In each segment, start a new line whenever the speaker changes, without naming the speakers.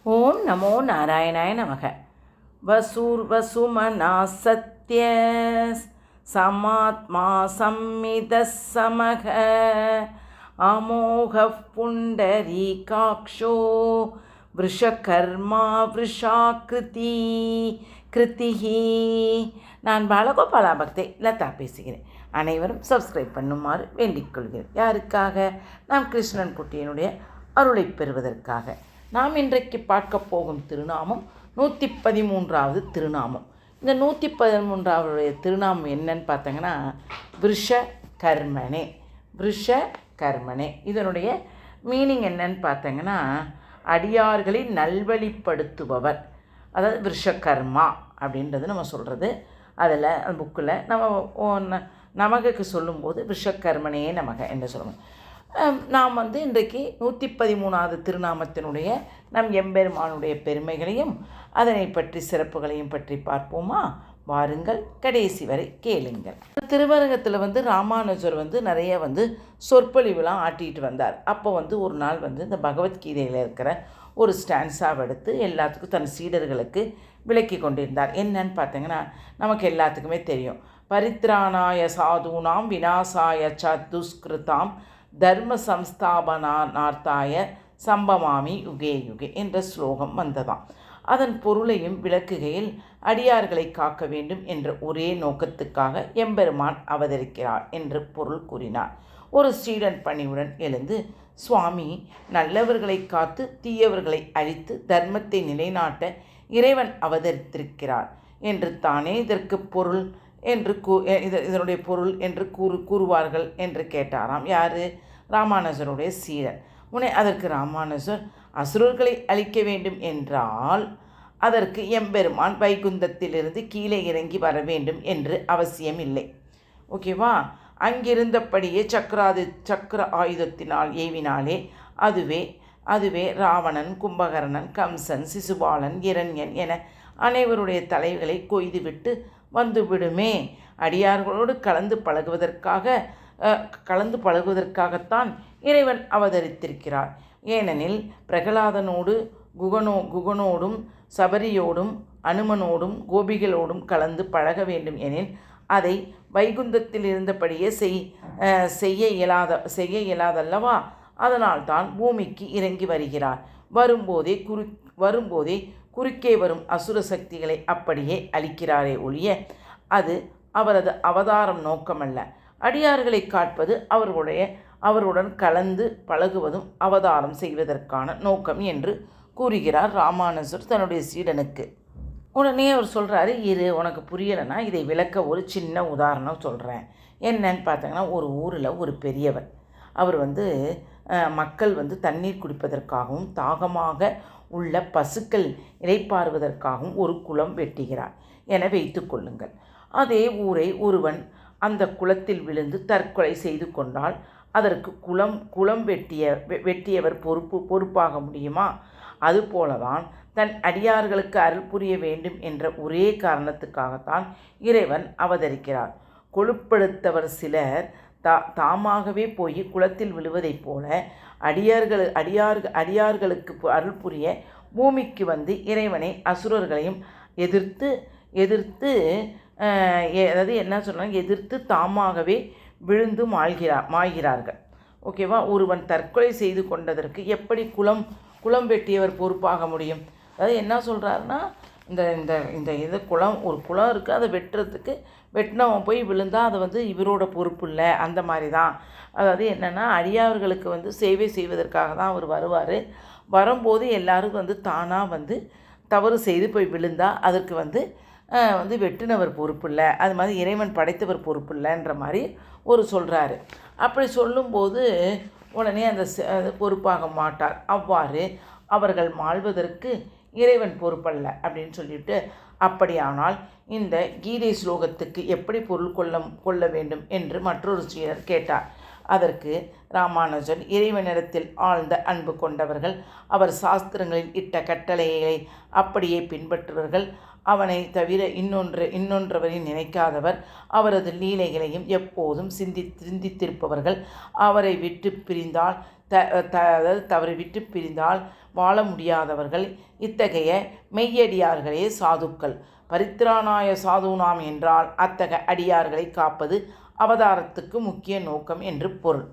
ஓம் நமோ நாராயணாய நமக. வசூர்வசுமனா சத்ய சமாத்மா சம்மித சமக அமோக புண்டரீகாக்ஷோ விருஷகர்மா விருஷாகிருதி கிருத்திஹி. நான் பாலகோபாலா பக்தே லதா பேசுகிறேன். அனைவரும் சப்ஸ்கிரைப் பண்ணுமாறு வேண்டிக் கொள்கிறேன். யாருக்காக? நாம் கிருஷ்ணன் குட்டியினுடைய அருளை பெறுவதற்காக. நாம் இன்றைக்கு பார்க்க போகும் திருநாமம் 113வது திருநாமம். இந்த 113வது திருநாமம் என்னன்னு பார்த்தீங்கன்னா விருஷகர்மனே. விருஷகர்மனே இதனுடைய மீனிங் என்னன்னு பார்த்தீங்கன்னா அடியார்களை நல்வழிப்படுத்துபவர், அதாவது விருஷகர்மா அப்படின்றது நம்ம சொல்கிறது. அதில் அந்த புக்கில் நம்ம நமக்கு சொல்லும்போது விருஷகர்மனே நமக என்று சொல்லுவோம். நாம் இன்றைக்கு 113வது திருநாமத்தினுடைய நம் எம்பெருமானுடைய பெருமைகளையும் அதனை பற்றி சிறப்புகளையும் பற்றி பார்ப்போமா? வாருங்கள், கடைசி வரை கேளுங்கள். திருவரங்கத்தில் ராமானுஜர் நிறைய சொற்பொழிவுலாம் ஆட்டிகிட்டு வந்தார். அப்போ ஒரு நாள் இந்த பகவத்கீதையில் இருக்கிற ஒரு ஸ்டான்ஸாக எடுத்து எல்லாத்துக்கும் தன் சீடர்களுக்கு விளக்கி கொண்டிருந்தார். என்னன்னு பார்த்தீங்கன்னா நமக்கு எல்லாத்துக்குமே தெரியும். பரித்ராணாய சாதுனாம் விநாசாய ச துஷ்கிருதாம் தர்ம சம்ஸ்தாபனார்த்தாய சம்பமாமி யுகே யுகே என்ற ஸ்லோகம் வந்ததாம். அதன் பொருளையும் விளக்குகையில் அடியார்களை காக்க வேண்டும் என்ற ஒரே நோக்கத்துக்காக எம்பெருமான் அவதரிக்கிறார் என்று பொருள் கூறினார். ஒரு ஸ்ரீடன் பணிவுடன் எழுந்து, சுவாமி, நல்லவர்களை காத்து தீயவர்களை அழித்து தர்மத்தை நிலைநாட்ட இறைவன் அவதரித்திருக்கிறார் என்று தானே இதற்கு பொருள் என்று இதனுடைய பொருள் என்று கூறுவார்கள் என்று கேட்டாராம். யார்? ராமானுஜருடைய சீடன். உடனே அதற்கு ராமானுஜர், அசுரர்களை அழிக்க வேண்டும் என்றால் அதற்கு எம்பெருமான் வைகுந்தத்திலிருந்து கீழே இறங்கி வர வேண்டும் என்று அவசியம் இல்லை. ஓகேவா? அங்கிருந்தபடியே சக்கர ஆயுதத்தினால் ஏவினாலே அதுவே ராவணன், கும்பகர்ணன், கம்சன், சிசுபாலன், இரண்யன் என அனைவருடைய தலைகளை கொய்துவிட்டு வந்துவிடுமே. அடியார்களோடு கலந்து பழகுவதற்காகத்தான் இறைவன் அவதரித்திருக்கிறார். ஏனெனில் பிரகலாதனோடு குகனோடும் சபரியோடும் அனுமனோடும் கோபிகளோடும் கலந்து பழக வேண்டும் எனில் அதை வைகுந்தத்தில் இருந்தபடியே செய்ய இயலாதல்லவா? அதனால்தான் பூமிக்கு இறங்கி வருகிறார். வரும்போதே குறுக்கே வரும் அசுர சக்திகளை அப்படியே அழிக்கிறாரே ஒழிய அது அவரது அவதாரம் நோக்கமல்ல. அடியார்களை காட்பது அவருடன் கலந்து பழகுவதும் அவதாரம் செய்வதற்கான நோக்கம் என்று கூறுகிறார் ராமானுஜர் தன்னுடைய சீடனுக்கு. உடனே அவர் சொல்கிறாரு, உனக்கு புரியலைன்னா இதை விளக்க ஒரு சின்ன உதாரணம் சொல்கிறேன். என்னன்னு பார்த்தீங்கன்னா, ஒரு ஊரில் ஒரு பெரியவர் அவர் மக்கள் தண்ணீர் குடிப்பதற்காகவும் தாகமாக உள்ள பசுக்கள் இளைப்பாறுவதற்காகவும் ஒரு குளம் வெட்டுகிறார் என வைத்து கொள்ளுங்கள். அதே ஊரை ஒருவன் அந்த குளத்தில் விழுந்து தற்கொலை செய்து கொண்டால் அதற்கு குளம் வெட்டியவர் பொறுப்பாக முடியுமா? அதுபோலதான் தன் அடியார்களுக்கு அருள் புரிய வேண்டும் என்ற ஒரே காரணத்துக்காகத்தான் இறைவன் அவதரிக்கிறார். கொழுப்படுத்தவர் சிலர் தாமாகவே போய் குளத்தில் விழுவதைப் போல அடியார்களுக்கு அருள் புரிய பூமிக்கு இறைவனை அசுரர்களையும் எதிர்த்து அதாவது என்ன சொல்கிறாங்க, எதிர்த்து தாமாகவே விழுந்து மாய்கிறார்கள். ஓகேவா? ஒருவன் தற்கொலை செய்து கொண்டதற்கு எப்படி குளம் வெட்டியவர் பொறுப்பாக முடியும்? அதாவது என்ன சொல்கிறாருன்னா, இந்த குளம் ஒரு குளம் இருக்குது, அதை வெட்டினவன் போய் விழுந்தால் அது இவரோட பொறுப்பு இல்லை. அந்த மாதிரி தான். அதாவது என்னென்னா, அடியார்களுக்கு சேவை செய்வதற்காக தான் அவர் வருவார். வரும்போது எல்லோரும் தானாக தவறு செய்து போய் விழுந்தால் அதற்கு வெட்டினவர் பொறுப்பு இல்லை. அது மாதிரி இறைவன் படைத்தவர் பொறுப்பு இல்லைன்ற மாதிரி சொல்கிறாரு. அப்படி சொல்லும்போது உடனே அந்த பொறுப்பாக மாட்டார். அவ்வாறு அவர்கள் மாள்வதற்கு இறைவன் பொறுப்பல்ல அப்படின்னு சொல்லிட்டு, அப்படியானால் இந்த கீதை ஸ்லோகத்துக்கு எப்படி பொருள் கொள்ள வேண்டும் என்று மற்றொரு சீடர் கேட்டார். அதற்கு ராமானுஜன், இறைவனிடத்தில் ஆழ்ந்த அன்பு கொண்டவர்கள், அவர் சாஸ்திரங்களில் இட்ட கட்டளைகளை அப்படியே பின்பற்றுவர்கள், அவனை தவிர இன்னொன்றவரை நினைக்காதவர், அவரது லீலைகளையும் எப்போதும் சிந்தித்திருப்பவர்கள், அவரை விட்டு பிரிந்தால் வாழ முடியாதவர்கள் இத்தகைய மெய்யடியார்களே சாதுக்கள். பரித்ராணாய சாதுனாம் என்றால் அத்தகைய அடியார்களை காப்பது அவதாரத்துக்கு முக்கிய நோக்கம் என்று பொருள்.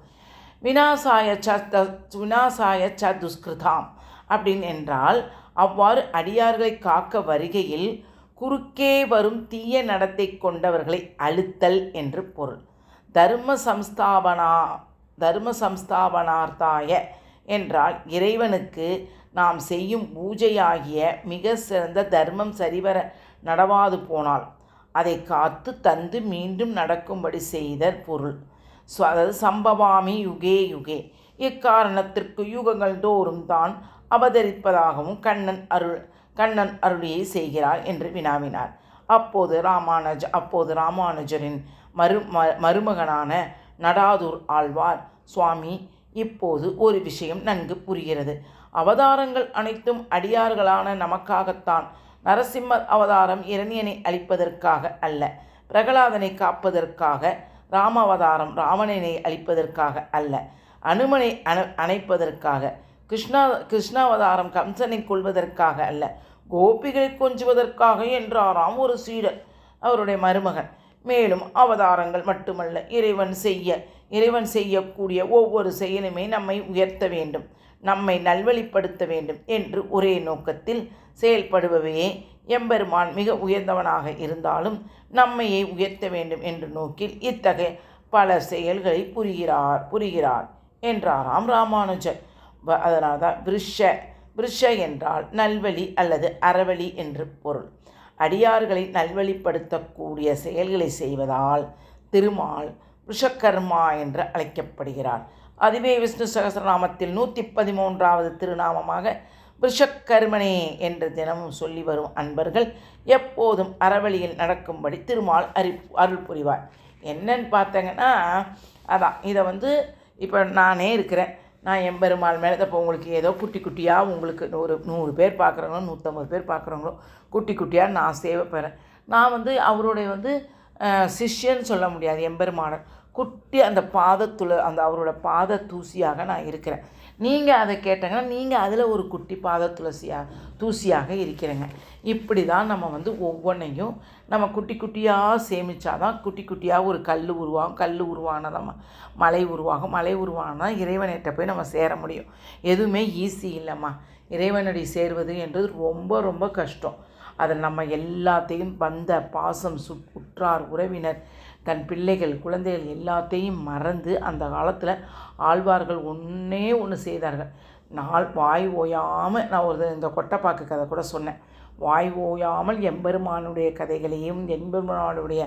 விநாசாய ச துஷ்கிருதாம் அப்படின்னு என்றால் அவ்வாறு அடியார்களை காக்க வருகையில் குறுக்கே வரும் தீய நடத்தை கொண்டவர்களை அழுத்தல் என்று பொருள். தர்ம சம்ஸ்தாபனார்த்தாய என்றால் இறைவனுக்கு நாம் செய்யும் பூஜையாகிய மிக சிறந்த தர்மம் சரிவர நடவாது போனால் அதை காத்து தந்து மீண்டும் நடக்கும்படி செய்தற் பொருள். அதாவது சம்பவாமி யுகே யுகே, இக்காரணத்திற்கு யுகங்கள் தோறும் தான் அவதரிப்பதாகவும் கண்ணன் அருளியை செய்கிறார் என்று வினாவினார். அப்போது ராமானுஜரின் மருமகனான நடாதூர் ஆழ்வார், சுவாமி, இப்போது ஒரு விஷயம் நன்கு புரிகிறது. அவதாரங்கள் அனைத்தும் அடியார்களான நமக்காகத்தான். நரசிம்ம அவதாரம் இரணியனை அழிப்பதற்காக அல்ல, பிரகலாதனை காப்பதற்காக. ராம அவதாரம் ராவணனை அழிப்பதற்காக அல்ல, அனுமனை அணைப்பதற்காக. கிருஷ்ணாவதாரம் கம்சனை கொள்வதற்காக அல்ல, கோபிகளை கொஞ்சுவதற்காக என்றாராம் ஒரு சீடர், அவருடைய மருமகன். மேலும் அவதாரங்கள் மட்டுமல்ல, இறைவன் செய்யக்கூடிய ஒவ்வொரு செயலுமே நம்மை உயர்த்த வேண்டும், நம்மை நல்வழிப்படுத்த வேண்டும் என்று ஒரே நோக்கத்தில் செயல்படுபவையே எம்பெருமான் மிக உயர்ந்தவனாக இருந்தாலும் நம்மையே உயர்த்த வேண்டும் என்ற நோக்கில் இத்தகைய பல செயல்களை புரிகிறார் என்றாராம் ராமானுஜர். அதனால் தான் விருஷ என்றால் நல்வழி அல்லது அறவழி என்று பொருள். அடியார்களை நல்வழிப்படுத்தக்கூடிய செயல்களை செய்வதால் திருமால் விஷக்கர்மா என்று அழைக்கப்படுகிறார். அதுவே விஷ்ணு சகஸ்ரநாமத்தில் 113வது திருநாமமாக விஷக்கர்மனே என்று தினமும் சொல்லி வரும் அன்பர்கள் எப்போதும் அறவழியில் நடக்கும்படி திருமால் அருள் புரிவார். என்னன்னு பார்த்தங்கன்னா அதான் இதை இப்போ நானே இருக்கிறேன், நான் எம்பெருமாள் மேலே இப்போ உங்களுக்கு ஏதோ குட்டி குட்டியாக உங்களுக்கு ஒரு 100 பேர் பார்க்குறவங்களோ 150 பேர் பார்க்குறவங்களோ குட்டி குட்டியாக நான் சேவை பெறேன். நான் அவருடைய சிஷ்யன்னு சொல்ல முடியாது, எம்பெருமானர் குட்டி அந்த அவரோட பாத தூசியாக நான் இருக்கிறேன். நீங்கள் அதை கேட்டாங்கன்னா நீங்கள் அதில் ஒரு குட்டி பாத தூசியாக இருக்கிறேங்க. இப்படி தான் நம்ம ஒவ்வொன்றையும் நம்ம குட்டி குட்டியாக சேமித்தாதான் குட்டி குட்டியாக ஒரு கல் உருவாகும். கல் உருவானதான் மலை உருவாகும். மலை உருவானால் இறைவனிட்ட போய் நம்ம சேர முடியும். எதுவுமே ஈஸி இல்லைம்மா. இறைவனடி சேர்வது என்றது ரொம்ப ரொம்ப கஷ்டம். அதை நம்ம எல்லாத்தையும் பாசம் உற்றார் உறவினர் தன் பிள்ளைகள் குழந்தைகள் எல்லாத்தையும் மறந்து அந்த காலத்தில் ஆழ்வார்கள் ஒன்று செய்தார்கள். வாய் ஓயாமல் நான் இந்த கொட்டைப்பாக்கு கதை கூட சொன்னேன். வாய் ஓயாமல் எம்பெருமானுடைய கதைகளையும் எம்பெருமானுடைய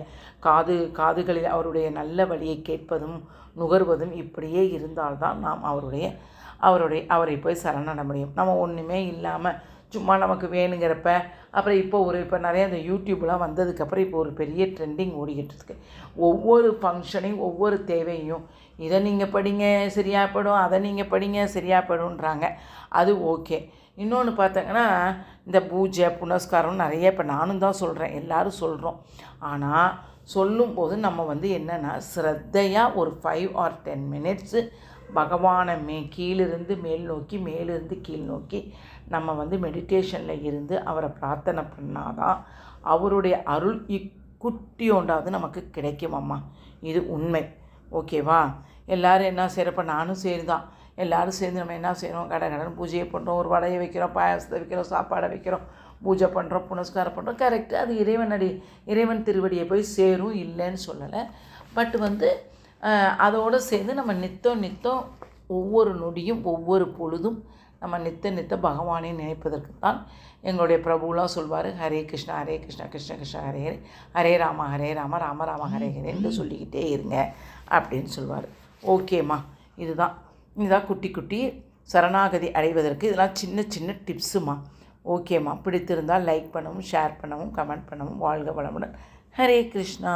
காதுகளில் அவருடைய நல்ல வழியை கேட்பதும் நுகர்வதும் இப்படியே இருந்தால்தான் நாம் அவரை போய் சரணட முடியும். நம்ம ஒன்றுமே இல்லாமல் சும்மா நமக்கு வேணுங்கிறப்ப அப்புறம் இப்போ நிறைய இந்த யூடியூப்லாம் வந்ததுக்கப்புறம் இப்போ ஒரு பெரிய ட்ரெண்டிங் ஓடிக்கிட்டு இருக்கு. ஒவ்வொரு ஃபங்க்ஷனையும் ஒவ்வொரு தேவையும் இதை நீங்கள் படிங்க சரியாகப்படும், அதை நீங்கள் படிங்க சரியாகப்படுன்றாங்க. அது ஓகே. இன்னொன்று பார்த்தீங்கன்னா இந்த பூஜை புனஸ்காரம் நிறைய இப்போ நானும் தான் சொல்கிறேன், எல்லோரும் சொல்கிறோம். ஆனால் சொல்லும்போது நம்ம என்னென்னா ஸ்ரத்தையாக ஒரு 5 or 10 minutes பகவானை கீழிருந்து மேல் நோக்கி மேலிருந்து கீழ் நோக்கி நம்ம மெடிடேஷனில் இருந்து அவரை பிரார்த்தனை பண்ணாதான் அவருடைய அருள் குட்டியோண்டாவது நமக்கு கிடைக்கும் அம்மா. இது உண்மை. ஓகேவா? எல்லோரும் என்ன செய்கிறப்ப நானும் சரிதான். எல்லோரும் சேர்ந்து நம்ம என்ன செய்கிறோம், கடன் பூஜையை பண்ணுறோம், ஒரு வடையை வைக்கிறோம், பாயாசத்தை வைக்கிறோம், சாப்பாடை வைக்கிறோம், பூஜை பண்ணுறோம், புனஸ்காரம் பண்ணுறோம். கரெக்டு, அது இறைவன் திருவடியை போய் சேரும், இல்லைன்னு சொல்லலை. பட் அதோடு சேர்ந்து நம்ம நித்தம் ஒவ்வொரு நொடியும் ஒவ்வொரு பொழுதும் நம்ம நித்த பகவானை நினைப்பதற்கு தான் எங்களுடைய பிரபுலாம் சொல்வார், ஹரே கிருஷ்ணா ஹரே கிருஷ்ணா கிருஷ்ண கிருஷ்ண ஹரே ஹரே, ஹரே ராம ராம ராம ஹரே ஹரேன்னு சொல்லிக்கிட்டே இருங்க அப்படின்னு சொல்வார். ஓகேம்மா, இதுதான் குட்டி சரணாகதி அடைவதற்கு இதெல்லாம் சின்ன டிப்ஸுமா. ஓகேம்மா, பிடித்திருந்தால் லைக் பண்ணவும், ஷேர் பண்ணவும், கமெண்ட் பண்ணவும். வாழ்க வளமுடன். ஹரே கிருஷ்ணா.